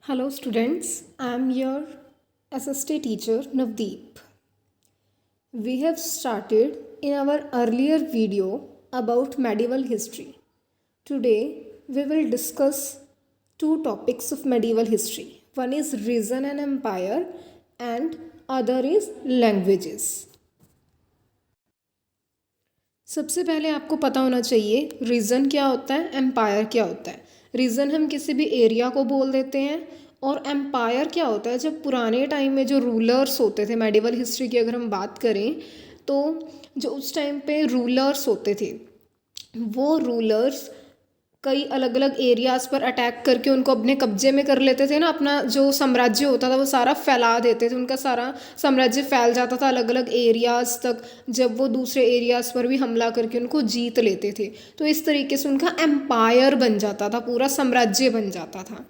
Hello, students. I am your SST teacher Navdeep. We have started in our earlier video about medieval history. Today, we will discuss two topics of medieval history. One is reason and empire, and other is languages. सबसे पहले आपको पता होना चाहिए reason क्या होता है, empire क्या होता है। रीजन हम किसी भी एरिया को बोल देते हैं, और एम्पायर क्या होता है, जब पुराने टाइम में जो रूलर्स होते थे, मेडिवल हिस्ट्री की अगर हम बात करें तो जो उस टाइम पे रूलर्स होते थे वो रूलर्स कई अलग अलग एरियाज़ पर अटैक करके उनको अपने कब्जे में कर लेते थे ना। अपना जो साम्राज्य होता था वो सारा फैला देते थे, उनका सारा साम्राज्य फैल जाता था अलग अलग एरियाज़ तक, जब वो दूसरे एरियाज़ पर भी हमला करके उनको जीत लेते थे। तो इस तरीके से उनका एम्पायर बन जाता था, पूरा साम्राज्य बन जाता था।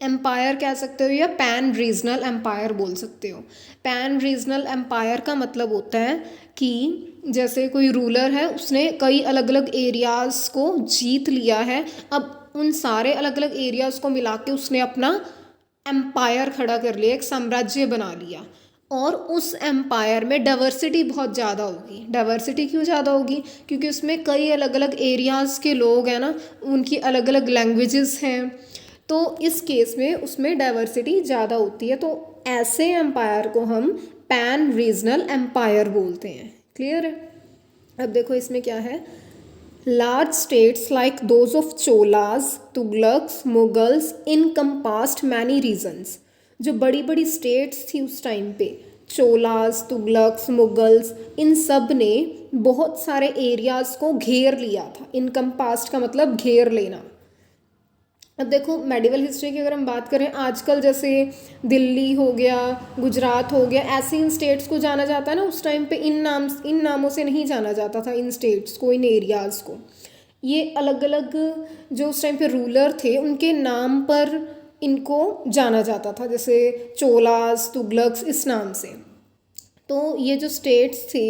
एम्पायर कह सकते हो या पैन रीजनल एम्पायर बोल सकते हो। पैन रीजनल एम्पायर का मतलब होता है कि जैसे कोई रूलर है, उसने कई अलग अलग एरियाज़ को जीत लिया है, अब उन सारे अलग अलग एरियाज़ को मिला के उसने अपना एम्पायर खड़ा कर लिया, एक साम्राज्य बना लिया। और उस एम्पायर में डाइवर्सिटी बहुत ज़्यादा होगी। डाइवर्सिटी क्यों ज़्यादा होगी? क्योंकि उसमें कई अलग अलग एरियाज़ के लोग हैं ना, उनकी अलग अलग लैंग्वेजेस हैं, तो इस केस में उसमें डाइवर्सिटी ज़्यादा होती है। तो ऐसे एम्पायर को हम पैन रीजनल एम्पायर बोलते हैं। क्लियर है? अब देखो इसमें क्या है। Large states like those of Cholas, Tughlaqs, Mughals encompassed many regions. जो बड़ी बड़ी स्टेट्स थी उस टाइम पे, चोलाज, तुगलक्स, मुगल्स, इन सब ने बहुत सारे एरियाज़ को घेर लिया था। इनकम्पास्ड का मतलब घेर लेना। अब देखो मेडिवल हिस्ट्री की अगर हम बात करें, आजकल जैसे दिल्ली हो गया, गुजरात हो गया, ऐसे इन स्टेट्स को जाना जाता है ना, उस टाइम पे इन नामों से नहीं जाना जाता था इन स्टेट्स को, इन एरियाज़ को। ये अलग अलग जो उस टाइम पे रूलर थे उनके नाम पर इनको जाना जाता था, जैसे चोलास, तुगलक्स, इस नाम से। तो ये जो स्टेट्स थी,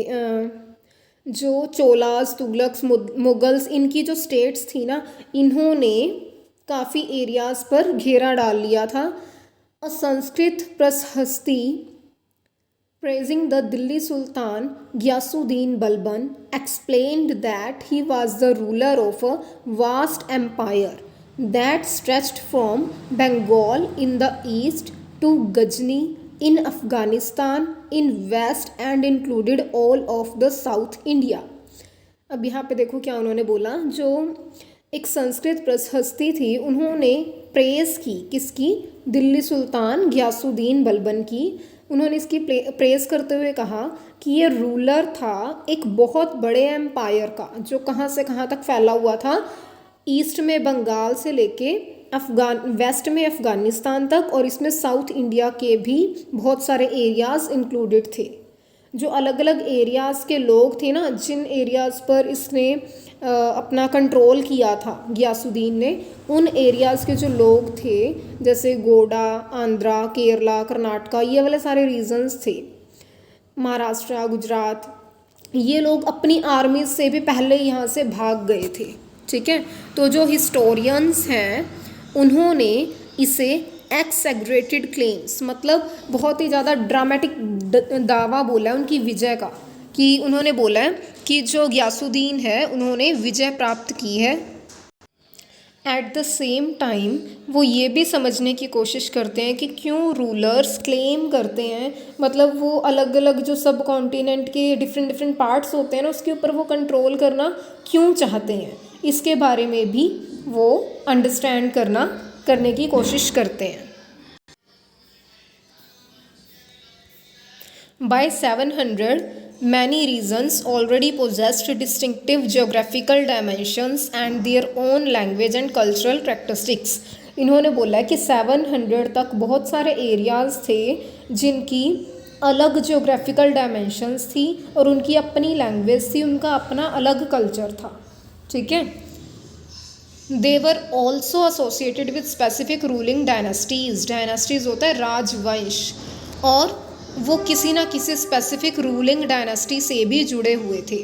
जो चोलास, तुगलक्स, मुगल्स, इनकी जो स्टेट्स थी ना, इन्होंने काफ़ी एरियाज़ पर घेरा डाल लिया था। अ संस्कृत प्रशस्ति praising the Delhi Sultan Ghiyasuddin Balban explained that he was the ruler of a vast empire that stretched from Bengal in the east to Ghazni in Afghanistan in west and included all of the South India। अब यहाँ पे देखो क्या उन्होंने बोला। जो एक संस्कृत प्रशस्ति थी, उन्होंने प्रेस की, किसकी? दिल्ली सुल्तान घियासुद्दीन बलबन की। उन्होंने इसकी प्रेस करते हुए कहा कि ये रूलर था एक बहुत बड़े एम्पायर का, जो कहाँ से कहाँ तक फैला हुआ था। ईस्ट में बंगाल से लेके वेस्ट में अफ़गानिस्तान तक, और इसमें साउथ इंडिया के भी बहुत सारे एरियाज़ इंक्लूडेड थे। जो अलग अलग एरियाज़ के लोग थे ना, जिन एरियाज़ पर इसने अपना कंट्रोल किया था गियासुद्दीन ने, उन एरियाज़ के जो लोग थे, जैसे गोडा, आंध्रा, केरला, कर्नाटका, ये वाले सारे रीजन्स थे, महाराष्ट्र, गुजरात, ये लोग अपनी आर्मी से भी पहले यहाँ से भाग गए थे। ठीक है? तो जो हिस्टोरियंस हैं उन्होंने इसे एक्सैग्रेटेड क्लेम्स, मतलब बहुत ही ज़्यादा ड्रामेटिक दावा बोला है उनकी विजय का, कि उन्होंने बोला है कि जो गियासुद्दीन है उन्होंने विजय प्राप्त की है। एट द सेम टाइम वो ये भी समझने की कोशिश करते हैं कि क्यों रूलर्स क्लेम करते हैं, मतलब वो अलग अलग जो सब कॉन्टिनेंट के डिफरेंट डिफरेंट पार्ट्स होते हैं ना, उसके ऊपर वो कंट्रोल करना क्यों चाहते हैं, इसके बारे में भी वो अंडरस्टैंड करने की कोशिश करते हैं। By 700, many regions already possessed distinctive geographical dimensions and their own language and cultural characteristics। इन्होंने बोला कि 700 तक बहुत सारे एरियाज़ थे जिनकी अलग जियोग्राफिकल डायमेंशंस थी और उनकी अपनी लैंग्वेज थी, उनका अपना अलग कल्चर था। ठीक है? They were also associated with specific ruling dynasties. Dynasties होता है राजवंश, और वो किसी ना किसी स्पेसिफिक रूलिंग डायनेस्टी से भी जुड़े हुए थे।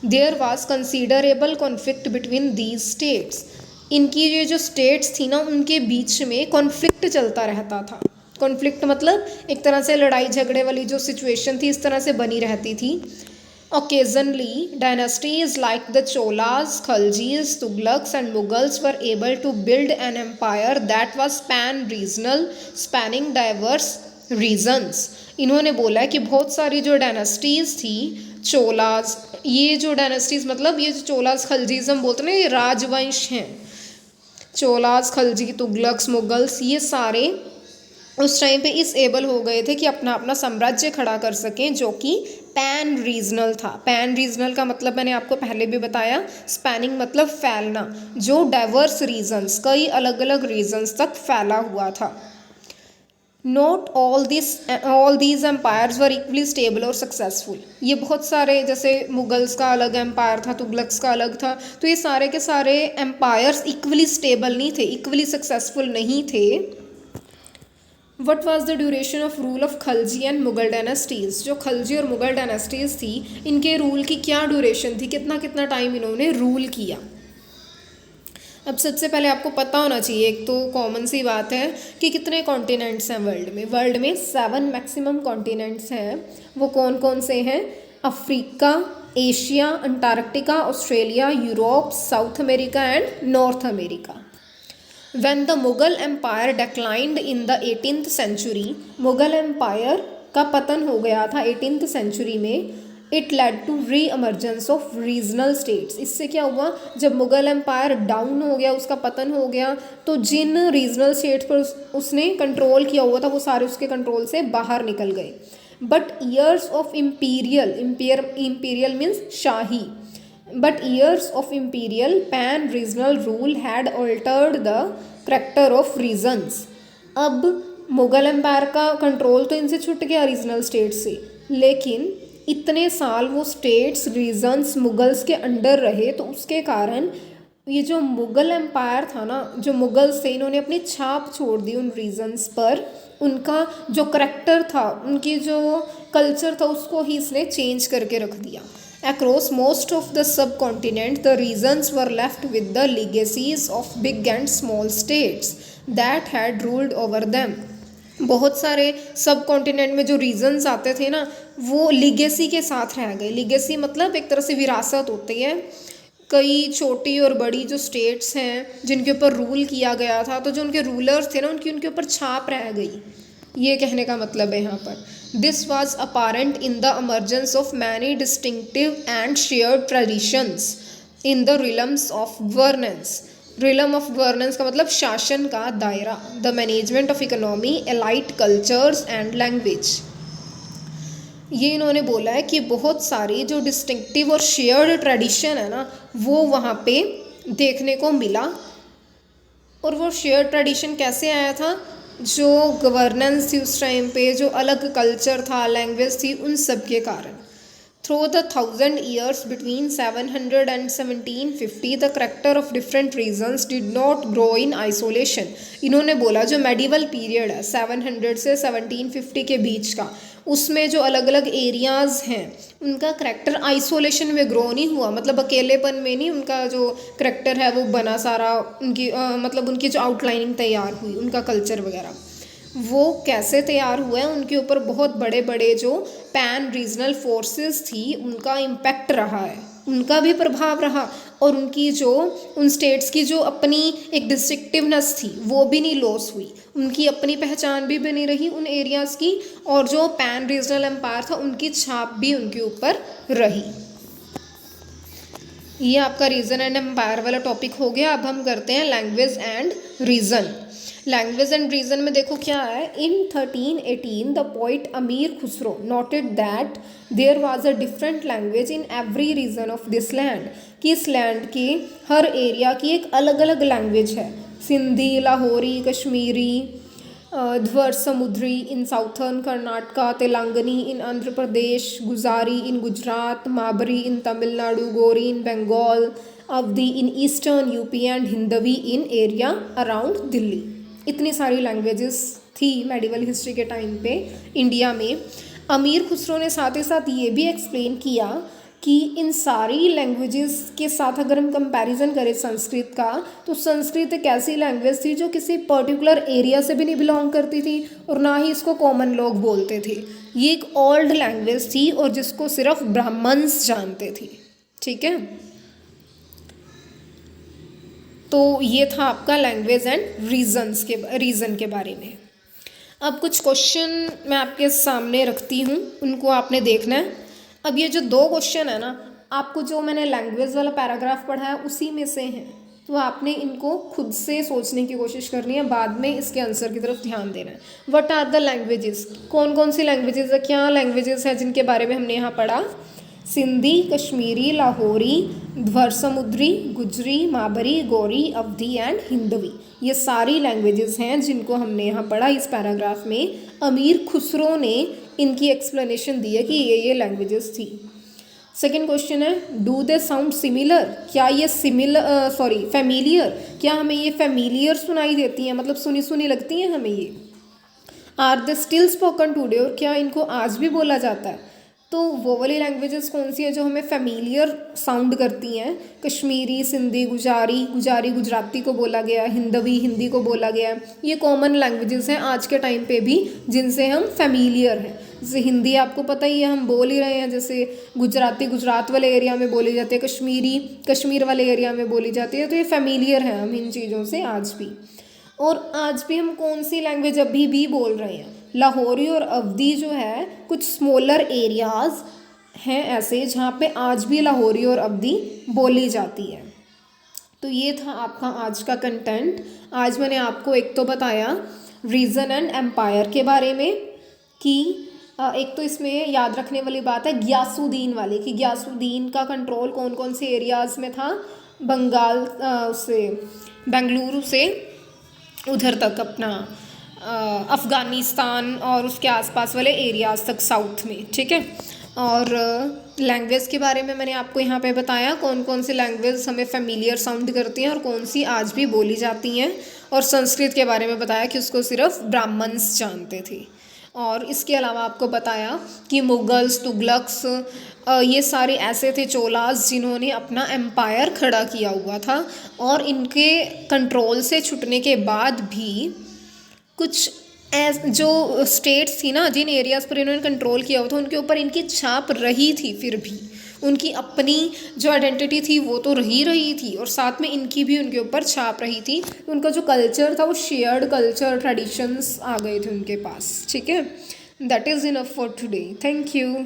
There was considerable conflict between these states. इनकी ये जो स्टेट्स थी ना उनके बीच में कॉन्फ्लिक्ट चलता रहता था। कॉन्फ्लिक्ट मतलब एक तरह से लड़ाई झगड़े वाली जो सिचुएशन थी इस तरह से बनी रहती थी। Occasionally, dynasties like the Cholas, Khaljis, Tughlaqs and Mughals were able to build an empire that was pan-regional, spanning diverse regions. इन्होंने बोला कि बहुत सारी जो डायनास्टीज़ थी, चोलाज, ये जो डायनास्टीज़ मतलब ये जो चोलाज खलजीज हम बोलते हैं ना, ये राजवंश हैं। चोलाज, खलजी, तुगलक्स, मुगल्स, ये सारे उस टाइम पे इस एबल हो गए थे कि अपना अपना साम्राज्य खड़ा कर सकें जो कि पैन रीजनल था। पैन रीजनल का मतलब मैंने आपको पहले भी बताया, स्पैनिंग मतलब फैलना, जो डाइवर्स रीजन्स, कई अलग अलग रीजन्स तक फैला हुआ था। Not all these empires were equally stable और सक्सेसफुल। ये बहुत सारे, जैसे मुगल्स का अलग एम्पायर था, तुगलक्स का अलग था, तो ये सारे के सारे एम्पायर्स इक्वली स्टेबल नहीं थे, इक्वली सक्सेसफुल नहीं थे। What was the duration of rule of Khalji and Mughal dynasties. जो खलजी और मुगल डायनास्टीज़ थी इनके रूल की क्या ड्यूरेशन थी, कितना कितना टाइम इन्होंने रूल किया। अब सबसे पहले आपको पता होना चाहिए, एक तो कॉमन सी बात है कि कितने कॉन्टिनेंट्स हैं वर्ल्ड में। वर्ल्ड में 7 मैक्सिमम कॉन्टिनेंट्स हैं। वो कौन कौन से हैं? Africa, Asia, Antarctica, Australia, Europe, South America and North America. When the Mughal Empire declined in the 18th century, Mughal empire का पतन हो गया था 18th सेंचुरी में। It led to reemergence of regional states. इससे क्या हुआ, जब मुगल एम्पायर डाउन हो गया, उसका पतन हो गया, तो जिन रीजनल स्टेट्स पर उसने कंट्रोल किया हुआ था वो सारे उसके कंट्रोल से बाहर निकल गए। But years of imperial means shahi, but years of imperial pan-regional rule had altered the character of regions। अब मुगल एम्पायर का कंट्रोल तो इनसे छूट गया रीजनल स्टेट से, लेकिन इतने साल वो स्टेट्स रीजन्स मुगल्स के अंडर रहे, तो उसके कारण ये जो मुगल एम्पायर था ना, जो मुगल्स थे, इन्होंने अपनी छाप छोड़ दी उन रीजन्स पर। उनका जो करैक्टर था, उनकी जो कल्चर था, उसको ही इसने चेंज करके रख दिया। Across most of the subcontinent, the regions were left with the legacies of big and small states that had ruled over them। बहुत सारे सब कॉन्टिनेंट में जो रीजन्स आते थे ना, वो लीगेसी के साथ रह गए। लीगेसी मतलब एक तरह से विरासत होती है। कई छोटी और बड़ी जो स्टेट्स हैं जिनके ऊपर रूल किया गया था, तो जो उनके रूलर्स थे ना, उनके ऊपर छाप रह गई, ये कहने का मतलब है यहाँ पर। This was apparent in the emergence of many distinctive and shared traditions in the realms of governance। realm of governance का मतलब शासन का दायरा, the management of economy, elite cultures and language। ये इन्होंने बोला है कि बहुत सारी जो डिस्टिंक्टिव और शेयर्ड ट्रेडिशन है ना, वो वहाँ पे देखने को मिला। और वो शेयर्ड ट्रेडिशन कैसे आया था? जो गवर्नेंस थी उस टाइम पे, जो अलग कल्चर था, लैंग्वेज थी, उन सब के कारण। Through the 1000 years between 700 and 1750 the character of different regions did not grow in isolation। इन्होंने बोला जो मेडिवल पीरियड है 700 से 1750 के बीच का, उसमें जो अलग अलग एरियाज़ हैं उनका करैक्टर आइसोलेशन में ग्रो नहीं हुआ, मतलब अकेलेपन में नहीं उनका जो करैक्टर है वो बना सारा, उनकी मतलब उनकी जो आउटलाइनिंग तैयार हुई, उनका कल्चर वगैरह वो कैसे तैयार हुआ है, उनके ऊपर बहुत बड़े बड़े जो पैन रीजनल फोर्सेस थी उनका इम्पैक्ट रहा है, उनका भी प्रभाव रहा। और उनकी जो उन स्टेट्स की जो अपनी एक डिस्टिंक्टिवनेस थी वो भी नहीं लॉस हुई, उनकी अपनी पहचान भी बनी रही उन एरियाज़ की, और जो पैन रीजनल एम्पायर था उनकी छाप भी उनके ऊपर रही। ये आपका रीजन एंड एम्पायर वाला टॉपिक हो गया। अब हम करते हैं language and region. Language and region में देखो क्या है। In 1318 the poet Amir Khusro noted that there was a different language in every region of this land, कि इस लैंड के हर एरिया की एक अलग अलग लैंग्वेज है। Sindhi, Lahori, Kashmiri, Dhwar Samudri in southern Karnataka, Telangani in Andhra Pradesh, Gujari in Gujarat, Mabari in Tamil Nadu, Gauri in Bengal, Awadhi in eastern UP and Hindavi in area around Delhi. इतनी सारी लैंग्वेजेस थी मेडिवल हिस्ट्री के टाइम पे इंडिया में। अमीर खुसरो ने साथ ही साथ ये भी एक्सप्लेन किया कि इन सारी लैंग्वेजेस के साथ अगर हम कंपैरिजन करें संस्कृत का, तो संस्कृत एक ऐसी लैंग्वेज थी जो किसी पर्टिकुलर एरिया से भी नहीं बिलोंग करती थी और ना ही इसको कॉमन लोग बोलते थे। ये एक ओल्ड लैंग्वेज थी और जिसको सिर्फ ब्राह्मण्स जानते थे। ठीक है, तो ये था आपका लैंग्वेज एंड रीज़न के बारे में। अब कुछ क्वेश्चन मैं आपके सामने रखती हूँ, उनको आपने देखना है। अब ये जो 2 क्वेश्चन है ना, आपको जो मैंने लैंग्वेज वाला पैराग्राफ पढ़ा है उसी में से हैं, तो आपने इनको खुद से सोचने की कोशिश करनी है, बाद में इसके आंसर की तरफ ध्यान देना है। व्हाट आर द लैंग्वेजेस, कौन कौन सी लैंग्वेजेस है, क्या लैंग्वेजेस है जिनके बारे में हमने यहाँ पढ़ा? सिंधी, कश्मीरी, लाहौरी, ध्वर समुद्री, गुजरी, माबरी, गौरी, अवधी एंड हिंदवी। ये सारी लैंग्वेजेस हैं जिनको हमने यहाँ पढ़ा इस पैराग्राफ में। अमीर खुसरो ने इनकी एक्सप्लेनेशन दी है कि ये लैंग्वेजेस थी। सेकेंड क्वेश्चन है, डू दे साउंड सिमिलर, क्या ये फैमिलियर, क्या हमें ये फैमिलियर सुनाई देती हैं, मतलब सुनी सुनी लगती हैं हमें ये? Are they still spoken today, और क्या इनको आज भी बोला जाता है? तो वो वाली लैंग्वेजेस कौन सी है जो हमें फैमिलियर साउंड करती हैं? कश्मीरी, सिंधी, गुजारी गुजराती को बोला गया, हिंदवी हिंदी को बोला गया। ये कॉमन लैंग्वेजेस हैं आज के टाइम पे भी जिनसे हम फैमिलियर हैं। जैसे हिंदी आपको पता ही है, हम बोल ही रहे हैं। जैसे गुजराती गुजरात वाले एरिया में बोली जाती है, कश्मीरी कश्मीर वाले एरिया में बोली जाती है। तो ये फैमिलियर है हम इन चीज़ों से आज भी। और आज भी हम कौन सी लैंग्वेज अभी भी बोल रहे हैं? लाहौरी और अवधी जो है, कुछ स्मॉलर एरियाज़ हैं ऐसे जहाँ पे आज भी लाहौरी और अवधी बोली जाती है। तो ये था आपका आज का कंटेंट। आज मैंने आपको एक तो बताया रीजन एंड एम्पायर के बारे में, कि एक तो इसमें याद रखने वाली बात है गियासुद्दीन वाली, कि गियासुद्दीन का कंट्रोल कौन कौन से एरियाज़ में था? बंगाल से, बेंगलुरु से उधर तक अपना अफ़गानिस्तान और उसके आसपास वाले एरियाज़ तक साउथ में। ठीक है, और लैंग्वेज के बारे में मैंने आपको यहाँ पे बताया कौन कौन सी लैंग्वेज हमें फेमिलियर साउंड करती हैं और कौन सी आज भी बोली जाती हैं। और संस्कृत के बारे में बताया कि उसको सिर्फ ब्राह्मण्स जानते थे। और इसके अलावा आपको बताया कि मुगल्स, तुगलक्स, ये सारे ऐसे थे चोलास जिन्होंने अपना एम्पायर खड़ा किया हुआ था, और इनके कंट्रोल से छुटने के बाद भी कुछ जो स्टेट्स थी ना, जिन एरियाज़ पर इन्होंने कंट्रोल किया हुआ था, उनके ऊपर इनकी छाप रही थी। फिर भी उनकी अपनी जो आइडेंटिटी थी वो तो रही थी, और साथ में इनकी भी उनके ऊपर छाप रही थी। उनका जो कल्चर था वो शेयर्ड कल्चर, ट्रेडिशंस आ गए थे उनके पास। ठीक है, that is enough for today. Thank you.